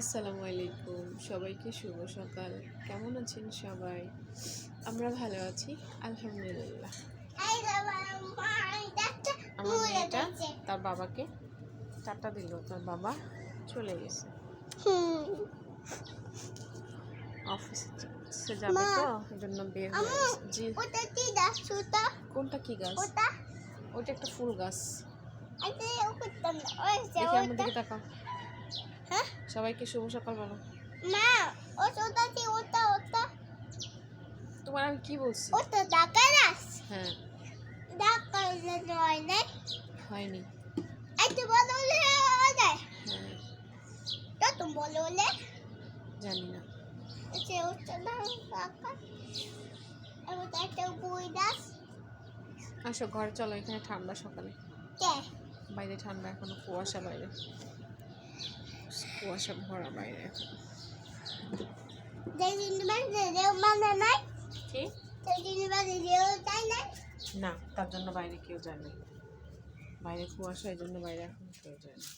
আসসালামু আলাইকুম, সবাইকে শুভ সকাল। কেমন আছেন সবাই? আমরা ভালো আছি আলহামদুলিল্লাহ। আমার মেয়েটা তার বাবাকে টাটা দিল, তার বাবা চলে গেছে অফিসে যাবে, তো এই জন্য বের হয়ে গেছে। জি, কোনটা কি গাছ? ওটা একটা ফুল গাছ। দেখি আমার দিকে তাকাও। সবাইকে শুভ সকাল বলো। তোমার আমি কি বলছি? হ্যাঁ, হয়নি। হ্যাঁ, জানি না। আসো ঘরে চলো, এখানে ঠান্ডা সকালে। বাইরে ঠান্ডা, এখনো কুয়াশা, বাইরে কুয়াশা ভরা বাইরে এখন। না, তার জন্য বাইরে কেউ যায় না। বাইরে কুয়াশা, এই জন্য বাইরে এখন কেউ যায় না।